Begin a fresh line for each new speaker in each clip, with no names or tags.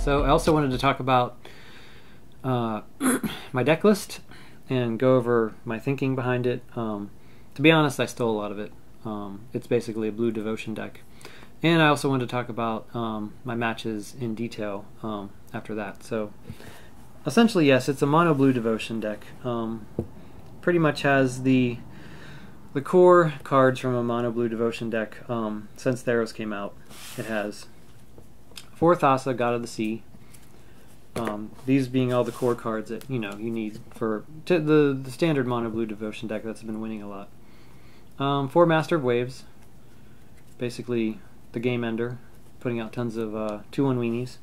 So I also wanted to talk about my deck list and go over my thinking behind it. To be honest, I stole a lot of it. It's basically a blue devotion deck. And I also wanted to talk about my matches in detail after that. So essentially, yes, it's a mono blue devotion deck. Pretty much has the core cards from a mono blue devotion deck since Theros came out. It has 4 Thassa, God of the Sea. These being all the core cards that you need for the standard mono blue devotion deck that's been winning a lot. 4 Master of Waves, basically the game ender, putting out tons of 2/1 weenies.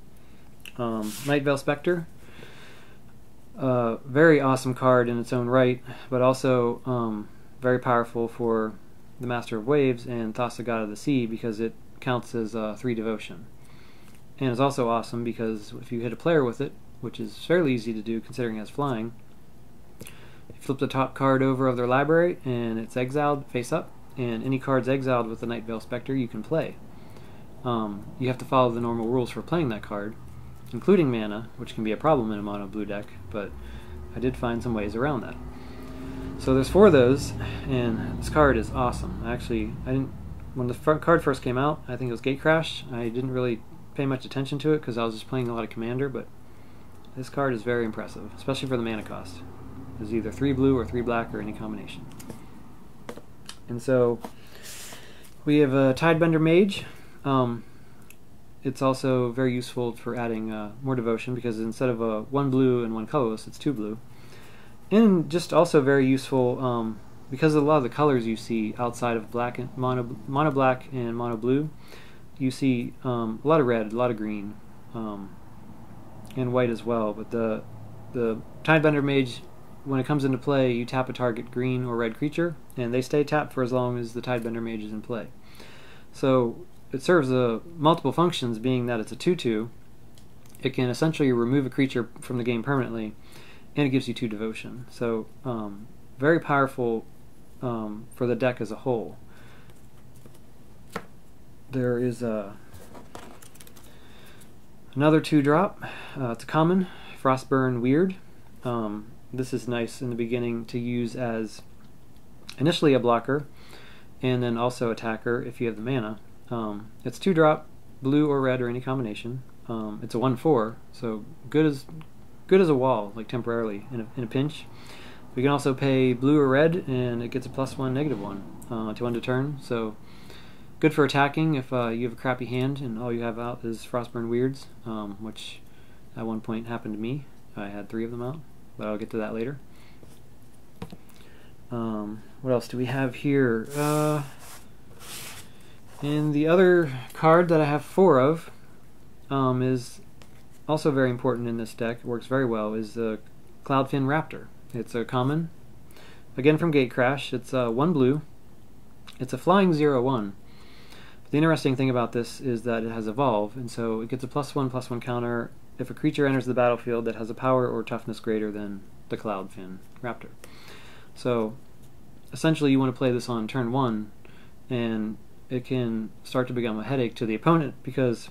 Night Veil Spectre, very awesome card in its own right, but also very powerful for the Master of Waves and Thassa, God of the Sea, because it counts as 3 devotion. And it's also awesome because if you hit a player with it, which is fairly easy to do considering it has flying, you flip the top card over of their library and it's exiled face up, and any cards exiled with the Night Veil Spectre you can play. You have to follow the normal rules for playing that card, including mana, which can be a problem in a mono blue deck, but I did find some ways around that. So there's 4 of those, and this card is awesome. Actually, when the card first came out, I think it was Gatecrash, I didn't really pay much attention to it because I was just playing a lot of Commander, but this card is very impressive, especially for the mana cost. It's either 3 blue or 3 black or any combination. And so we have a Tidebender Mage. It's also very useful for adding more devotion because instead of 1 blue and 1 colorless, it's 2 blue. And just also very useful because of a lot of the colors you see outside of black and mono black and mono blue. You see a lot of red, a lot of green, and white as well. But the Tidebender Mage, when it comes into play, you tap a target green or red creature, and they stay tapped for as long as the Tidebender Mage is in play. So it serves multiple functions, being that it's a 2/2. It can essentially remove a creature from the game permanently, and it gives you 2 devotion. So very powerful for the deck as a whole. There is another 2-drop. It's a common, Frostburn Weird. This is nice in the beginning to use as initially a blocker, and then also attacker if you have the mana. It's 2-drop, blue or red or any combination. It's a 1/4, so good as a wall, like temporarily in a pinch. We can also pay blue or red, and it gets a +1, -1 to end a turn. So good for attacking if you have a crappy hand and all you have out is Frostburn Weirds, which at one point happened to me. I had 3 of them out, but I'll get to that later. What else do we have here? And the other card that I have 4 of is also very important in this deck, it works very well, is the Cloudfin Raptor. It's a common, again from Gatecrash. It's 1 blue. It's a flying 0/1. The interesting thing about this is that it has Evolve, and so it gets a +1/+1 counter if a creature enters the battlefield that has a power or toughness greater than the Cloudfin Raptor. So essentially you want to play this on turn 1, and it can start to become a headache to the opponent because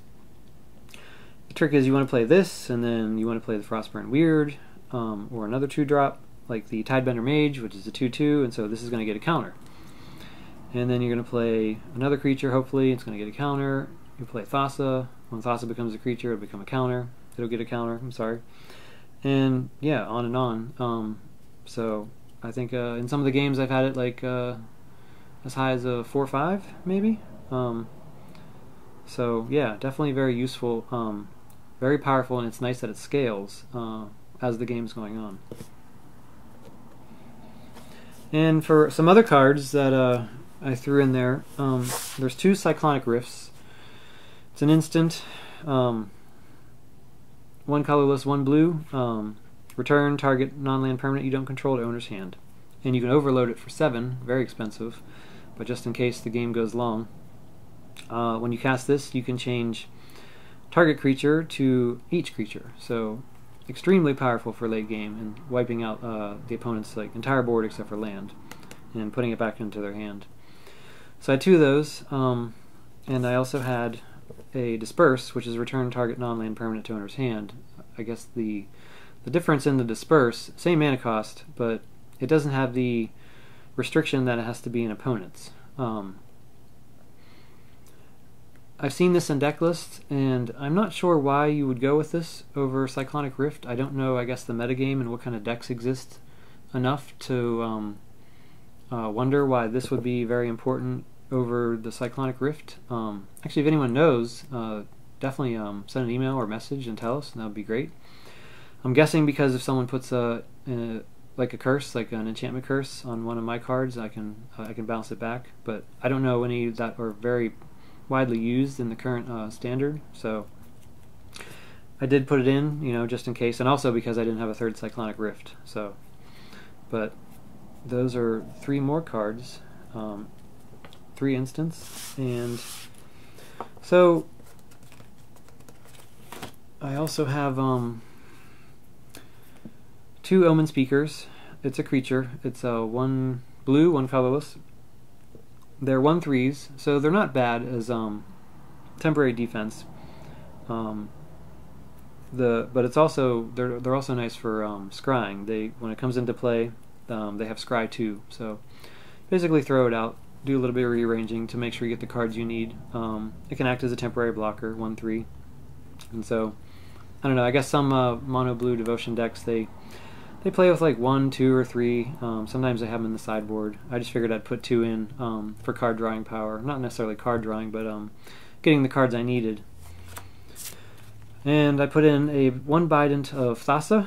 the trick is you want to play this, and then you want to play the Frostburn Weird, or another 2-drop like the Tidebender Mage, which is a 2/2, and so this is going to get a counter. And then you're going to play another creature, hopefully, it's going to get a counter. You play Thassa. When Thassa becomes a creature, it'll become a counter. It'll get a counter, I'm sorry. And yeah, on and on. So I think in some of the games I've had it like as high as a 4/5, maybe. So yeah, definitely very useful, very powerful, and it's nice that it scales as the game's going on. And for some other cards that I threw in there, there's 2 Cyclonic Rifts. It's an instant, 1 colorless, 1 blue. Return target non-land permanent you don't control to owner's hand. And you can overload it for 7, very expensive, but just in case the game goes long. When you cast this, you can change target creature to each creature. So extremely powerful for late game and wiping out the opponent's entire board except for land and putting it back into their hand. So I had 2 of those, and I also had a Disperse, which is return target non-land permanent to owner's hand. I guess the difference in the Disperse, same mana cost, but it doesn't have the restriction that it has to be an opponent's. I've seen this in deck lists, and I'm not sure why you would go with this over Cyclonic Rift. I don't know, I guess, the metagame and what kind of decks exist enough to wonder why this would be very important over the Cyclonic Rift. Actually, if anyone knows, definitely send an email or message and tell us, and that would be great. I'm guessing because if someone puts like a curse, like an enchantment curse, on one of my cards, I can bounce it back. But I don't know any that are very widely used in the current standard, so I did put it in, you know, just in case, and also because I didn't have a third Cyclonic Rift. So, but those are 3 more cards, 3 instants, and so I also have 2 Omen Speakers. It's a creature. It's 1 blue, 1 colorless. They're 1/3s, so they're not bad as temporary defense. But it's also they're also nice for scrying. When it comes into play, they have scry 2. So basically, throw it out, do a little bit of rearranging to make sure you get the cards you need. It can act as a temporary blocker, 1/3, and so I don't know. I guess some mono blue devotion decks they play with like 1, 2, or 3. Sometimes they have them in the sideboard. I just figured I'd put 2 in for card drawing power. Not necessarily card drawing, but getting the cards I needed. And I put in a 1 Bident of Thassa.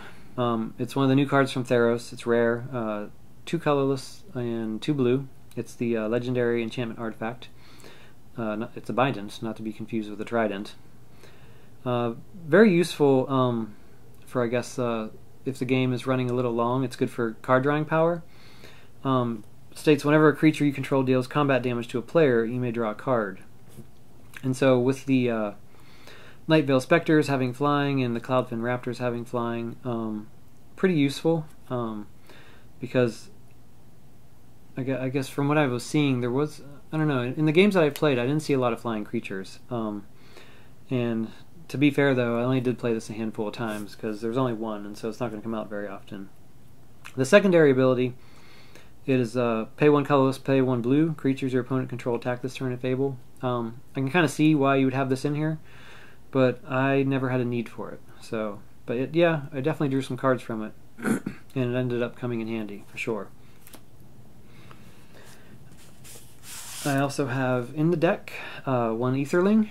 It's one of the new cards from Theros. It's rare. 2 colorless and 2 blue. It's the legendary enchantment artifact. It's a Bident, not to be confused with a Trident. Very useful for, I guess, if the game is running a little long. It's good for card drawing power. States whenever a creature you control deals combat damage to a player, you may draw a card. And so with the Nightveil Specters having flying and the Cloudfin Raptors having flying, pretty useful, because I guess from what I was seeing, there was, I don't know, in the games that I played, I didn't see a lot of flying creatures. And to be fair, though, I only did play this a handful of times because there's only 1, and so it's not going to come out very often. The secondary ability is pay 1 colorless, pay 1 blue. Creatures your opponent control attack this turn at Fable. I can kind of see why you would have this in here, but I never had a need for it. So, but yeah, I definitely drew some cards from it, and it ended up coming in handy for sure. I also have in the deck 1 Aetherling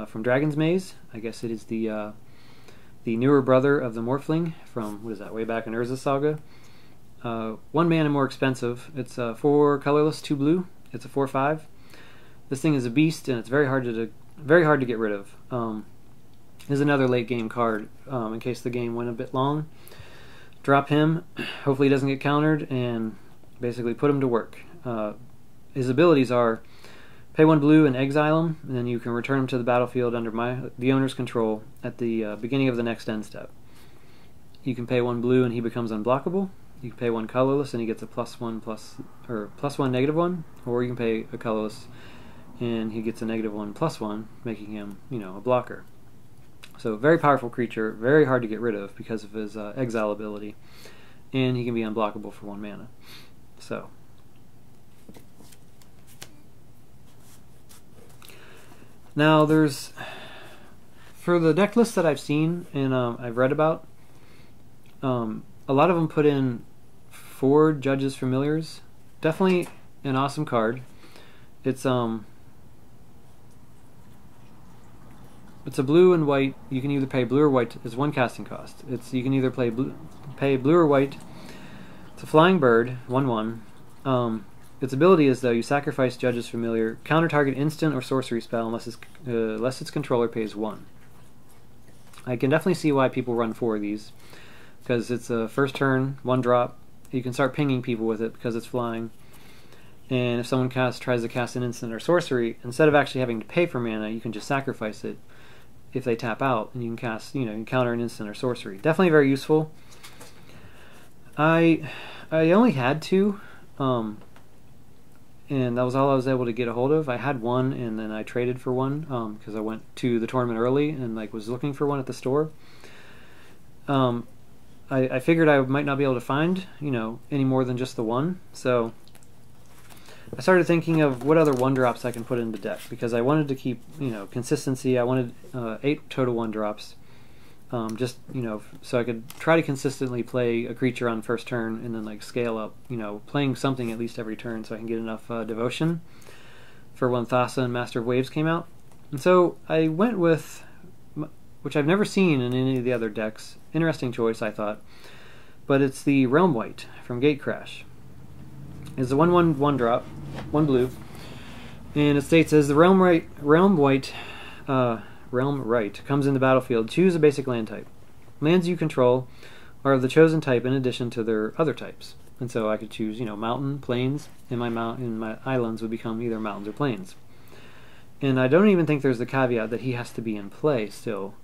from Dragon's Maze. I guess it is the newer brother of the Morphling from, what is that, way back in Urza Saga. 1 mana more expensive. It's 4 colorless, 2 blue. It's a 4/5. This thing is a beast, and it's very hard to get rid of. Is another late game card in case the game went a bit long. Drop him. Hopefully he doesn't get countered, and basically put him to work. His abilities are pay 1 blue and exile him, and then you can return him to the battlefield under the owner's control at the beginning of the next end step. You can pay 1 blue and he becomes unblockable. You can pay 1 colorless and he gets a +1 -1, or you can pay a colorless and he gets a -1 +1, making him, you know, a blocker. So very powerful creature, very hard to get rid of because of his exile ability, and he can be unblockable for 1 mana. So. Now there's, for the deck lists that I've seen and I've read about, a lot of them put in 4 Judge's Familiars. Definitely an awesome card. It's a blue and white. You can either pay blue or white. It's 1 casting cost. You can either pay blue or white. It's a flying bird, 1/1. Its ability is, though, you sacrifice Judge's Familiar, counter target instant or sorcery spell unless its controller pays 1. I can definitely see why people run 4 of these, because it's a first turn, 1 drop. You can start pinging people with it because it's flying. And if someone tries to cast an instant or sorcery, instead of actually having to pay for mana, you can just sacrifice it if they tap out, and you can cast, you can counter an instant or sorcery. Definitely very useful. I only had 2. and that was all I was able to get a hold of. I had one, and then I traded for one because I went to the tournament early and like was looking for one at the store. I figured I might not be able to find, any more than just the one, so I started thinking of what other 1-drops I can put in the deck, because I wanted to keep, consistency. I wanted 8 total 1-drops, just, so I could try to consistently play a creature on first turn and then like scale up, playing something at least every turn so I can get enough devotion for when Thassa and Master of Waves came out. And so I went with, which I've never seen in any of the other decks, interesting choice I thought, but it's the Realm White from Gatecrash. It's a 1/1 1-drop, 1 blue, and it states as the Realm Right comes in the battlefield, choose a basic land type. Lands you control are of the chosen type in addition to their other types. And so I could choose, mountain, plains, and my islands would become either mountains or plains. And I don't even think there's the caveat that he has to be in play still,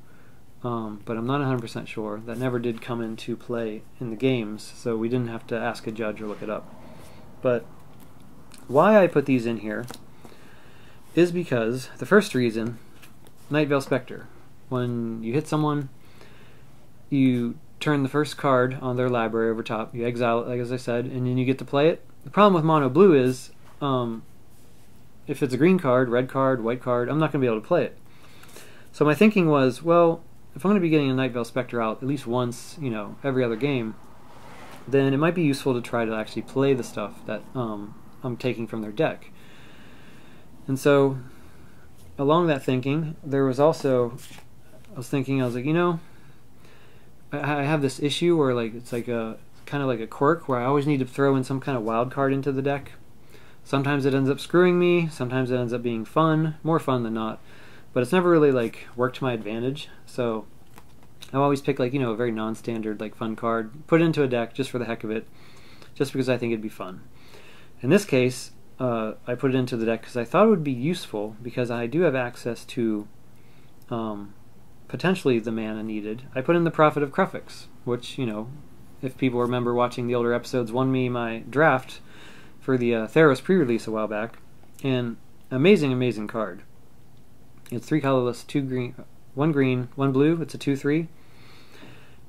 but I'm not 100% sure. That never did come into play in the games, so we didn't have to ask a judge or look it up. But why I put these in here is because the first reason, Nightveil Spectre. When you hit someone, you turn the first card on their library over top, you exile it, like as I said, and then you get to play it. The problem with mono blue is, if it's a green card, red card, white card, I'm not going to be able to play it. So my thinking was, well, if I'm going to be getting a Nightveil Spectre out at least once, every other game, then it might be useful to try to actually play the stuff that I'm taking from their deck. And so, along that thinking, there was also, I was like, I have this issue where like it's like a kind of like a quirk where I always need to throw in some kind of wild card into the deck. Sometimes it ends up screwing me, sometimes it ends up being fun, more fun than not, but it's never really like worked to my advantage. So I always pick like, a very non-standard like fun card, put it into a deck just for the heck of it, just because I think it'd be fun. In this case, I put it into the deck because I thought it would be useful, because I do have access to potentially the mana needed. I put in the Prophet of Kruphix, which, if people remember watching the older episodes, won me my draft for the Theros pre-release a while back, and amazing card. It's 3 colorless, 2 green, 1 green, 1 blue. It's a 2/3.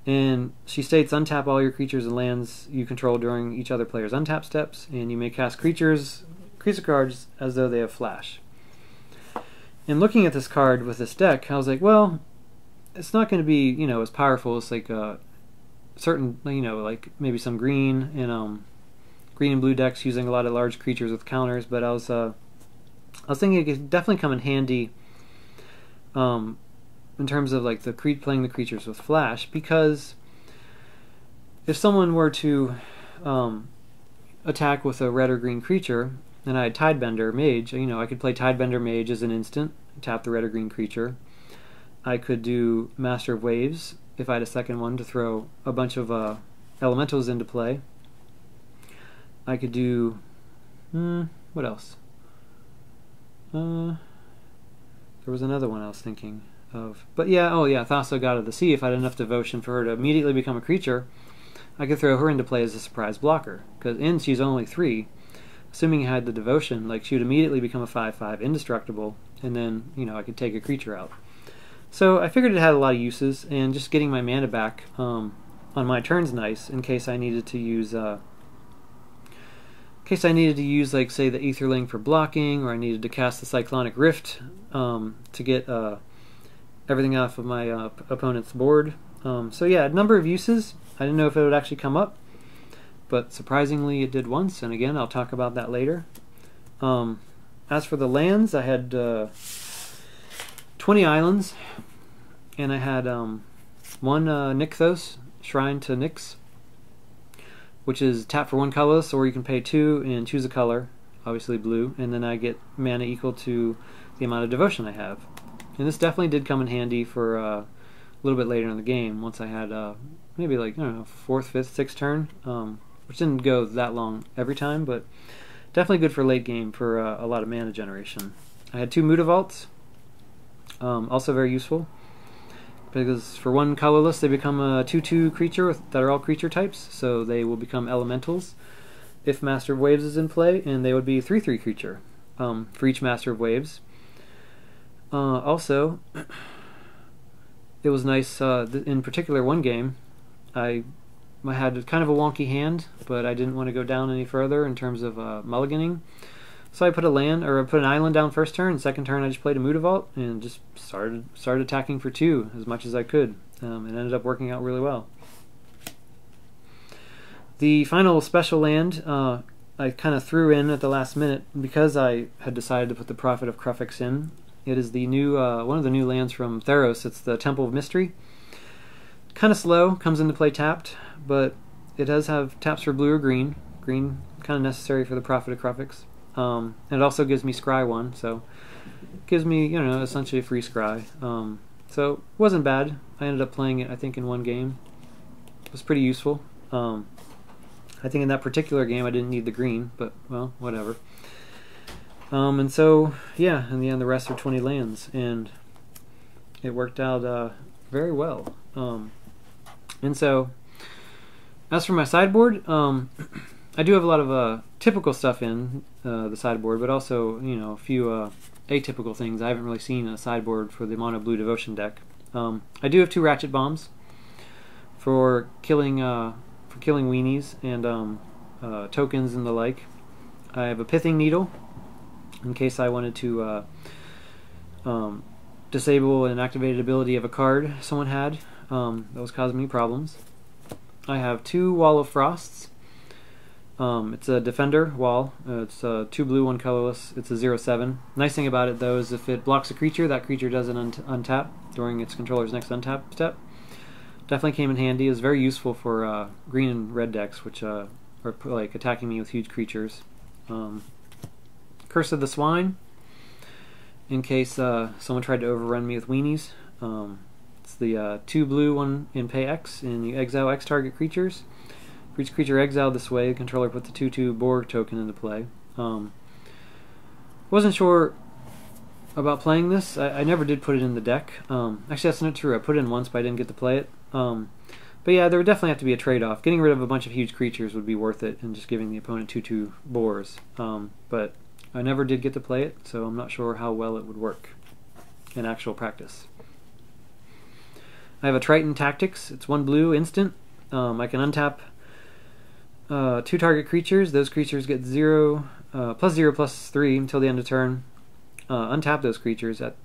And she states, untap all your creatures and lands you control during each other player's untap steps, and you may cast creature cards as though they have flash. And looking at this card with this deck, I was like, well, it's not going to be, as powerful as like certain, like maybe some green and blue decks using a lot of large creatures with counters. But I was thinking it could definitely come in handy in terms of like playing the creatures with flash, because if someone were to attack with a red or green creature, and I had Tidebender Mage, I could play Tidebender Mage as an instant, tap the red or green creature. I could do Master of Waves if I had a second one to throw a bunch of elementals into play. I could do what else? There was another one I was thinking of, but yeah, Thassa, God of the Sea. If I had enough devotion for her to immediately become a creature, I could throw her into play as a surprise blocker, and she's only 3. Assuming I had the devotion, like she would immediately become a 5/5 indestructible, and then I could take a creature out. So I figured it had a lot of uses, and just getting my mana back on my turn's nice in case I needed to use like say the Aetherling for blocking, or I needed to cast the Cyclonic Rift to get everything off of my opponent's board. So yeah, a number of uses. I didn't know if it would actually come up, but surprisingly it did once, and again I'll talk about that later. As for the lands, I had 20 islands, and I had one Nykthos, Shrine to Nyx, which is tap for 1 colorless, or you can pay 2 and choose a color, obviously blue, and then I get mana equal to the amount of devotion I have. And this definitely did come in handy for a little bit later in the game, once I had maybe like, I don't know, 4th, 5th, 6th turn, which didn't go that long every time, but definitely good for late game for a lot of mana generation. I had 2 Mutavaults, also very useful, because for 1 colorless they become a 2/2 creature that are all creature types, so they will become elementals. if Master of Waves is in play, and they would be 3/3 creature for each Master of Waves. Also, it was nice, in particular one game, I had kind of a wonky hand, but I didn't want to go down any further in terms of mulliganing. So I put an island down first turn, second turn I just played a Mutavault and just started attacking for 2 as much as I could. It ended up working out really well. The final special land I kind of threw in at the last minute because I had decided to put the Prophet of Kruphix in. It is the new one of the new lands from Theros. It's the Temple of Mystery. Kind of slow, comes into play tapped, but it does have taps for blue or green. Green kind of necessary for the Prophet of Kruphix. And it also gives me Scry 1, so it gives me, you know, essentially a free Scry. So it wasn't bad. I ended up playing it, I think, in one game. It was pretty useful. I think in that particular game I didn't need the green, but, well, whatever. And so, yeah, in the end the rest are 20 lands, and it worked out very well. And so, as for my sideboard, I do have a lot of typical stuff in the sideboard, but also, you know, a few atypical things I haven't really seen in a sideboard for the Mono Blue Devotion deck. I do have 2 Ratchet Bombs for killing weenies and tokens and the like. I have a Pithing Needle in case I wanted to disable an activated ability of a card someone had that was causing me problems. I have 2 Wall of Frosts. It's a Defender wall. It's 2 blue, 1 colorless. It's a 0/7. Nice thing about it, though, is if it blocks a creature, that creature doesn't untap during its controller's next untap step. Definitely came in handy. It was very useful for green and red decks, which are like attacking me with huge creatures. Curse of the Swine, in case someone tried to overrun me with weenies. It's the 2 blue, 1 in pay X, and you exile X target creatures. For each creature exiled this way, the controller puts the 2/2 Borg token into play. Wasn't sure about playing this. I never did put it in the deck. Actually, that's not true. I put it in once, but I didn't get to play it. But yeah, there would definitely have to be a trade-off. Getting rid of a bunch of huge creatures would be worth it, and just giving the opponent 2/2 Boars. But I never did get to play it, so I'm not sure how well it would work in actual practice. I have a Triton Tactics. It's 1 blue, instant. I can untap 2 target creatures. Those creatures get +0/+3 until the end of turn. Untap those creatures at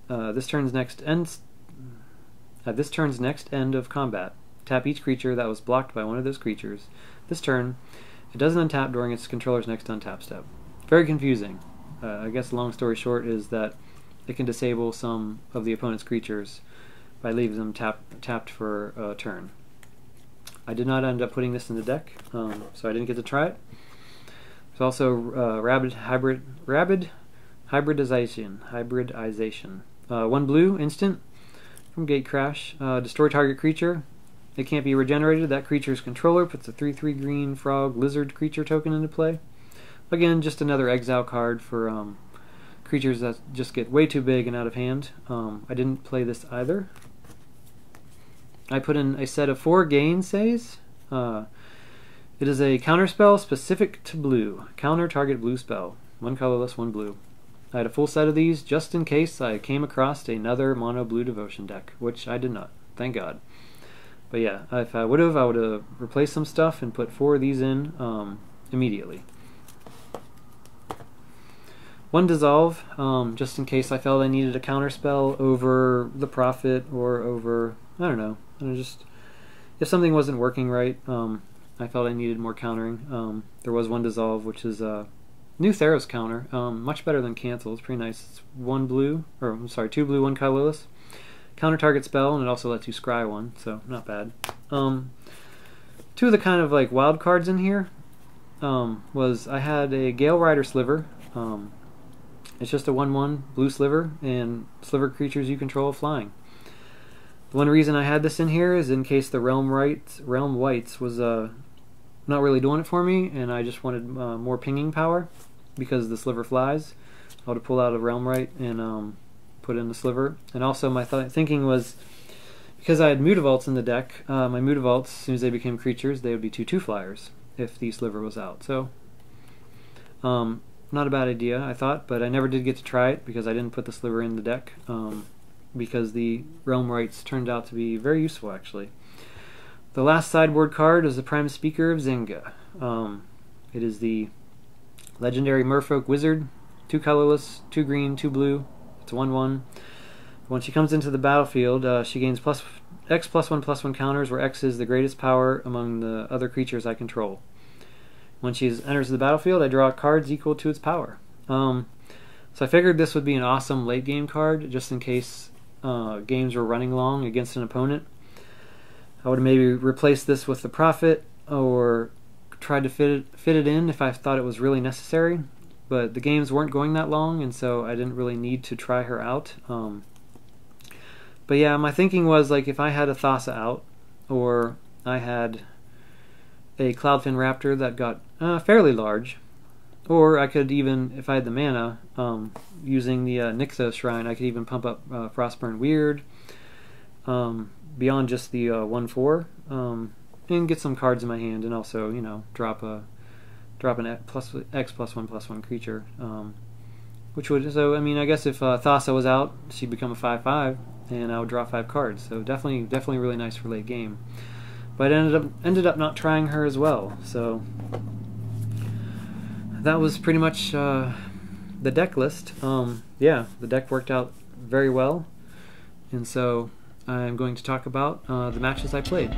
this turn's next end of combat. Tap each creature that was blocked by one of those creatures. This turn, it doesn't untap during its controller's next untap step. Very confusing. I guess the long story short is that it can disable some of the opponent's creatures by leaving them tapped for a turn. I did not end up putting this in the deck, so I didn't get to try it. There's also hybridization. 1 blue, instant, from Gatecrash. Destroy target creature. It can't be regenerated. That creature's controller puts a 3/3 green frog lizard creature token into play. Again, just another exile card for creatures that just get way too big and out of hand. I didn't play this either. I put in a set of 4 Gainsays. It is a counterspell specific to blue. Counter target blue spell. 1 colorless, 1 blue. I had a full set of these just in case I came across another Mono Blue Devotion deck, which I did not. Thank God. But yeah, if I would have replaced some stuff and put 4 of these in immediately. 1 Dissolve, just in case I felt I needed a counterspell over the Prophet or over, I don't know, just if something wasn't working right, I felt I needed more countering. There was 1 Dissolve, which is a new Theros counter, much better than Cancel. It's pretty nice. It's 2 blue, 1 colorless. Counter target spell, and it also lets you scry 1, so not bad. 2 of the kind of like wild cards in here was I had a Gale Rider Sliver. It's just a 1/1 blue sliver, and sliver creatures you control flying. The one reason I had this in here is in case the Realm Whites was not really doing it for me, and I just wanted more pinging power because the sliver flies. I would pull out a Realm Right and put in the sliver. And also my thinking was, because I had Mutavaults in the deck, my Mutavaults, as soon as they became creatures, they would be 2/2 flyers. if the sliver was out. So, not a bad idea, I thought, but I never did get to try it because I didn't put the sliver in the deck, because the realm rights turned out to be very useful, actually. The last sideboard card is the Prime Speaker of Azxya. It is the legendary Merfolk Wizard, 2 colorless, 2 green, 2 blue. It's a 1/1. When she comes into the battlefield, she gains X +1/+1 counters, where X is the greatest power among the other creatures I control. When she enters the battlefield, I draw cards equal to its power. So I figured this would be an awesome late game card, just in case games were running long against an opponent. I would maybe replace this with the Prophet, or try to fit it in if I thought it was really necessary. But the games weren't going that long, and so I didn't really need to try her out. But yeah, my thinking was, like, if I had a Thassa out, or I had a Cloudfin Raptor that got fairly large, or I could even, if I had the mana, using the Nyxa Shrine, I could even pump up Frostburn Weird, beyond just the 1/4, and get some cards in my hand, and also, you know, drop an X +1/+1 creature, which would, so I mean, I guess if Thassa was out, she'd become a 5/5, and I would draw 5 cards. So definitely really nice for late game. But I ended up not trying her as well. So that was pretty much the deck list. Yeah, the deck worked out very well, and so I'm going to talk about the matches I played.